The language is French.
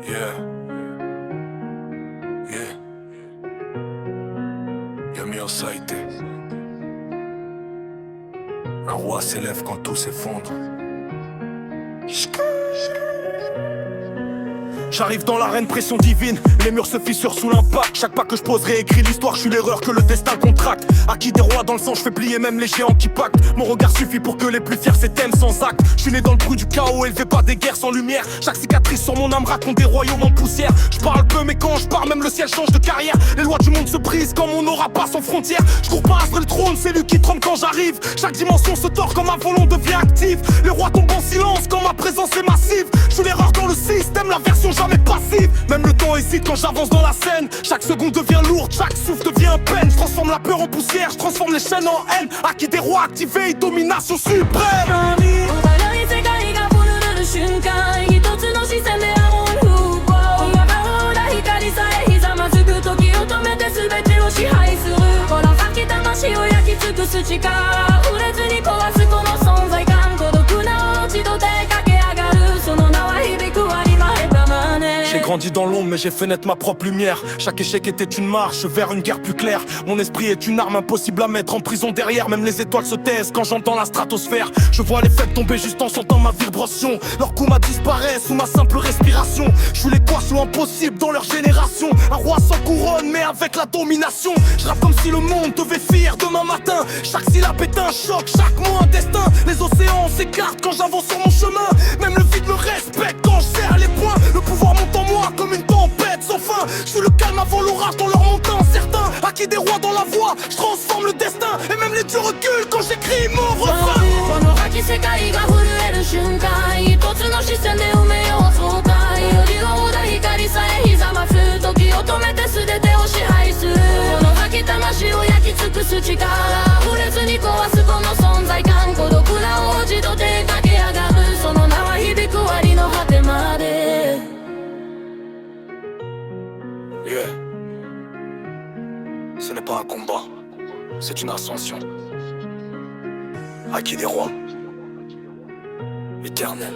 Yeah, yeah. Yamio Saïté. Un roi s'élève quand tout s'effondre. J'arrive dans l'arène, pression divine, les murs se fissurent sous l'impact. Chaque pas que je pose réécrit l'histoire, je suis l'erreur que le destin contracte. Acquis des rois dans le sang, je fais plier même les géants qui pactent. Mon regard suffit pour que les plus fiers s'éteignent sans acte. Je suis né dans le bruit du chaos, élevé par des guerres sans lumière. Chaque cicatrice sur mon âme raconte des royaumes en poussière. Je parle peu mais quand je pars, même le ciel change de carrière. Les lois du monde se brisent comme on n'aura pas sans frontières. Je cours pas après le trône, c'est lui qui tremble quand j'arrive. Chaque dimension se tord quand ma volonté devient active. Les rois tombent en silence quand ma présence est massive. Je suis l'erreur dans le système, la version jamais passive. Même le temps hésite quand j'avance dans la scène. Chaque seconde devient lourde, chaque souffle devient peine. Je transforme la peur en poussière, je transforme les chaînes en haine. Acquis des rois activés, domination suprême. j'ai grandi dans l'ombre mais j'ai fait naître ma propre lumière. Chaque échec était une marche vers une guerre plus claire. Mon esprit est une arme impossible à mettre en prison derrière. Même les étoiles se taisent quand j'entends la stratosphère. Je vois les faibles tomber juste en sentant ma vibration. Leurs coups disparaissent sous ma simple respiration. Je suis l'équation impossible dans leur génération. Un roi sans couronne mais avec la domination. Je rappe comme si le monde devait fuir demain matin. Chaque syllabe est un choc, chaque mot un destin. Les océans s'écartent quand j'avance sur mon chemin. Même le vide me respecte quand je serre les poings. Le pouvoir monte en moi comme une tempête sans fin. Je suis le calme avant l'orage dans leur montant incertain. Acquis des rois dans la voie, je transforme le destin. Et même les dieux reculent quand j'écris mon refrain. Yeah. Ce n'est pas un combat, c'est une ascension. Acquis des rois, éternel.